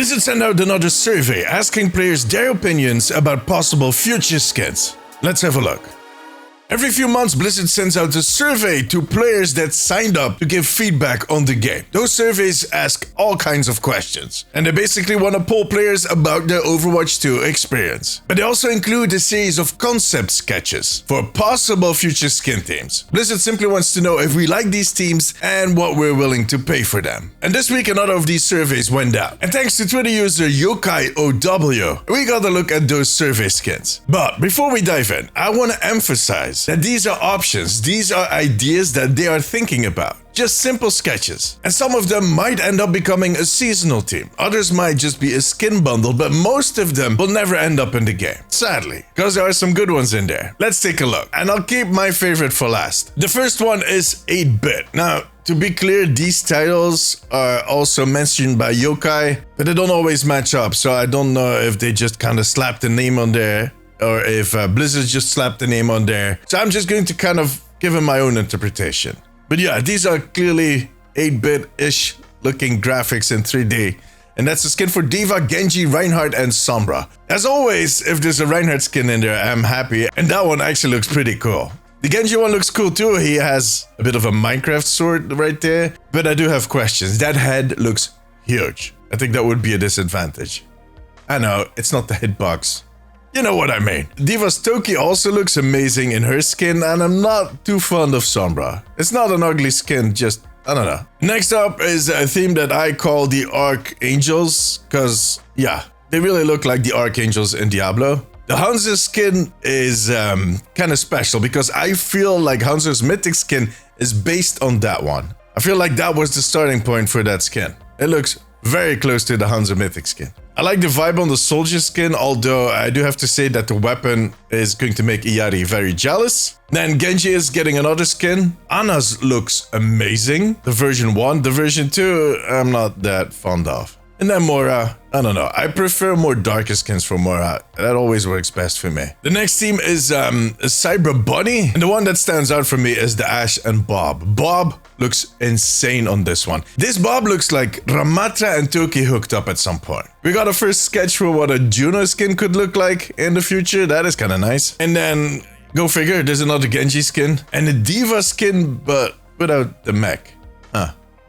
Blizzard sent out another survey asking players their opinions about possible future skins. Let's have a look. Every few months, Blizzard sends out a survey to players that signed up to give feedback on the game. Those surveys ask all kinds of questions, and they basically want to poll players about their Overwatch 2 experience. But they also include a series of concept sketches for possible future skin teams. Blizzard simply wants to know if we like these teams and what we're willing to pay for them. And this week, another of these surveys went out. And thanks to Twitter user YokaiOW, we got a look at those survey skins. But before we dive in, I want to emphasize that these are options, these are ideas that they are thinking about. Just simple sketches. And some of them might end up becoming a seasonal team. Others might just be a skin bundle, but most of them will never end up in the game. Sadly, because there are some good ones in there. Let's take a look. And I'll keep my favorite for last. The first one is 8-bit. Now, to be clear, these titles are also mentioned by Yokai, but they don't always match up. So I don't know if they just kind of slapped the name on there, or if Blizzard just slapped the name on there. So I'm just going to kind of give him my own interpretation. But yeah, these are clearly 8-bit-ish looking graphics in 3D. And that's a skin for D.Va, Genji, Reinhardt, and Sombra. As always, if there's a Reinhardt skin in there, I'm happy. And that one actually looks pretty cool. The Genji one looks cool too. He has a bit of a Minecraft sword right there. But I do have questions. That head looks huge. I think that would be a disadvantage. I know, it's not the hitbox. You know what I mean. D.Va's Toki also looks amazing in her skin, and I'm not too fond of Sombra. It's not an ugly skin, just, I don't know. Next up is a theme that I call the Archangels, because, yeah, they really look like the Archangels in Diablo. The Hanzo skin is kind of special, because I feel like Hanzo's Mythic skin is based on that one. I feel like that was the starting point for that skin. It looks very close to the Hanzo Mythic skin. I like the vibe on the soldier skin, although I do have to say that the weapon is going to make Iyari very jealous. Then Genji is getting another skin. Ana's looks amazing. The version 1, the version 2, I'm not that fond of. And then Mora, I don't know. I prefer more darker skins for Mora. That always works best for me. The next team is a Cyber Bunny. And the one that stands out for me is the Ashe and Bob. Bob looks insane on this one. This Bob looks like Ramatra and Toki hooked up at some point. We got a first sketch for what a Juno skin could look like in the future. That is kind of nice. And then, go figure, there's another Genji skin. And a D.Va skin, but without the mech.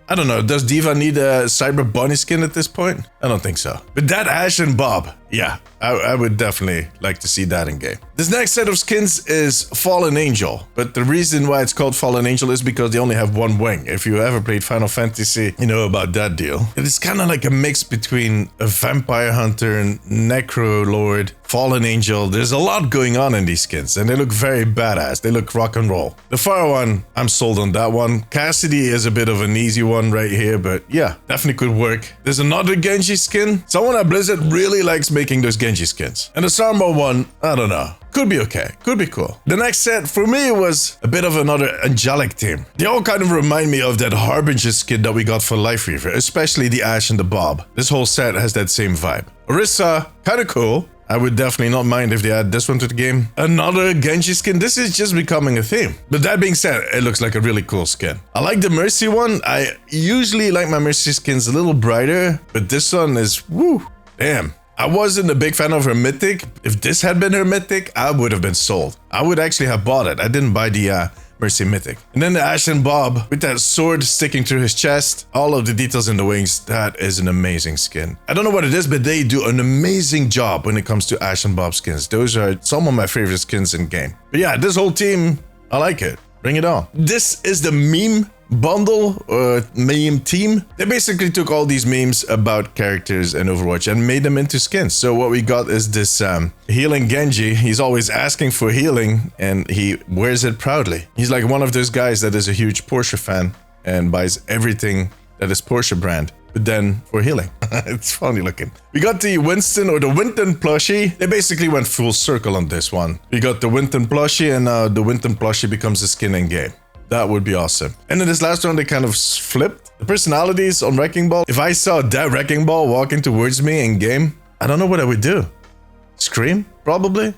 I don't know, does D.Va need a Cyber Bunny skin at this point? I don't think so. But that Ashe and Bob, yeah, I would definitely like to see that in game. This next set of skins is Fallen Angel. But the reason why it's called Fallen Angel is because they only have one wing. If you ever played Final Fantasy, you know about that deal. It is kind of like a mix between a Vampire Hunter and Necro Lord, Fallen Angel. There's a lot going on in these skins, and they look very badass. They look rock and roll. The fire one, I'm sold on that one. Cassidy is a bit of an easy one right here, but yeah, definitely could work. There's another Genji skin. Someone at Blizzard really likes making those Genji skins. And the Sombra one, I don't know. Could be okay. Could be cool. The next set for me was a bit of another angelic team. They all kind of remind me of that Harbinger skin that we got for Life Reaver, especially the Ashe and the Bob. This whole set has that same vibe. Orisa, kind of cool. I would definitely not mind if they add this one to the game. Another Genji skin. This is just becoming a theme. But that being said, it looks like a really cool skin. I like the Mercy one. I usually like my Mercy skins a little brighter, but this one is, woo, damn. I wasn't a big fan of her Mythic. If this had been her Mythic, I would have been sold. I would actually have bought it. I didn't buy the Mercy Mythic. And then the Ashe and Bob with that sword sticking through his chest. All of the details in the wings. That is an amazing skin. I don't know what it is, but they do an amazing job when it comes to Ashe and Bob skins. Those are some of my favorite skins in game. But yeah, this whole team, I like it. Bring it on. This is the meme bundle or meme team. They basically took all these memes about characters in Overwatch and made them into skins. So what we got is this healing Genji. He's always asking for healing and he wears it proudly. He's like one of those guys that is a huge Porsche fan and buys everything that is Porsche brand, but then for healing. It's funny looking. We got the Winston or the Winton plushie. They basically went full circle on this one. We got the Winton plushie and now the Winton plushie becomes a skin in game. That would be awesome. And in this last round, they kind of flipped the personalities on Wrecking Ball. If I saw that Wrecking Ball walking towards me in game, I don't know what I would do. Scream? Probably.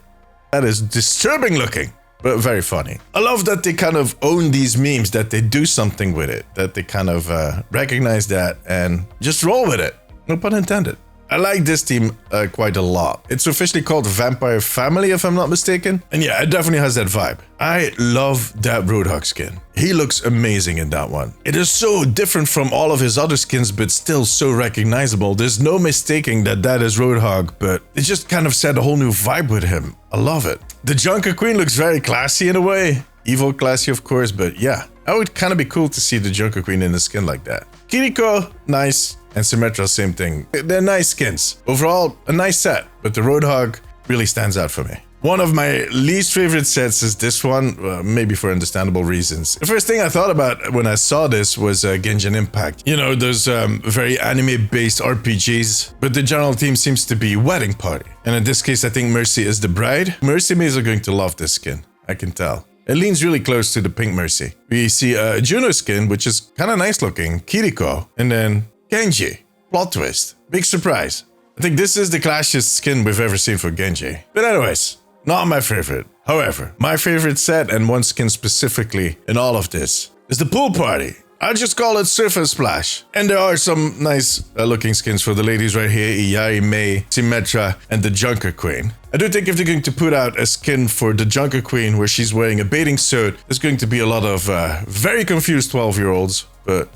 That is disturbing looking, but very funny. I love that they kind of own these memes, that they do something with it, that they kind of recognize that and just roll with it. No pun intended. I like this team quite a lot. It's officially called Vampire Family, if I'm not mistaken. And yeah, it definitely has that vibe. I love that Roadhog skin. He looks amazing in that one. It is so different from all of his other skins, but still so recognizable. There's no mistaking that that is Roadhog, but it just kind of set a whole new vibe with him. I love it. The Junker Queen looks very classy in a way. Evil classy, of course, but yeah. That would kind of be cool to see the Junker Queen in a skin like that. Kiriko, nice. And Symmetra, same thing. They're nice skins. Overall, a nice set, but the Roadhog really stands out for me. One of my least favorite sets is this one, maybe for understandable reasons. The first thing I thought about when I saw this was Genshin Impact. You know, those very anime-based RPGs, but the general theme seems to be wedding party. And in this case, I think Mercy is the bride. Mercy Mays are going to love this skin, I can tell. It leans really close to the Pink Mercy. We see a Juno skin, which is kind of nice looking, Kiriko, and then Genji. Plot twist. Big surprise. I think this is the clashiest skin we've ever seen for Genji. But anyways, not my favorite. However, my favorite set, and one skin specifically in all of this, is the Pool Party. I'll just call it Surf and Splash. And there are some nice looking skins for the ladies right here. Iyari, Mei, Symmetra, and the Junker Queen. I do think if they're going to put out a skin for the Junker Queen where she's wearing a bathing suit, there's going to be a lot of very confused 12-year-olds. But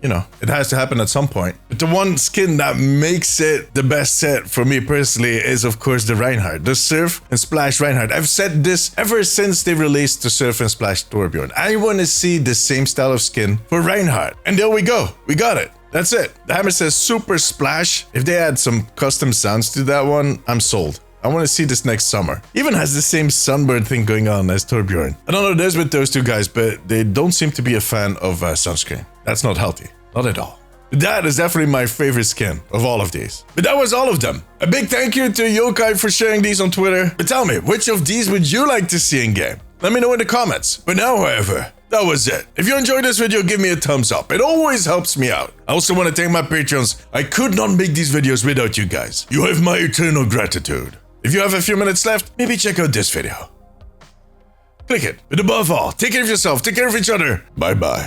you know, it has to happen at some point. But the one skin that makes it the best set for me personally is, of course, the Reinhardt. The Surf and Splash Reinhardt. I've said this ever since they released the Surf and Splash Torbjorn. I want to see the same style of skin for Reinhardt. And there we go. We got it. That's it. The hammer says Super Splash. If they add some custom sounds to that one, I'm sold. I want to see this next summer. Even has the same sunburn thing going on as Torbjorn. I don't know what it is with those two guys, but they don't seem to be a fan of sunscreen. That's not healthy. Not at all. That is definitely my favorite skin of all of these. But that was all of them. A big thank you to Yokai for sharing these on Twitter. But tell me, which of these would you like to see in game? Let me know in the comments. But now, however, that was it. If you enjoyed this video, give me a thumbs up. It always helps me out. I also want to thank my patrons. I could not make these videos without you guys. You have my eternal gratitude. If you have a few minutes left, maybe check out this video. Click it. But above all, take care of yourself, take care of each other. Bye-bye.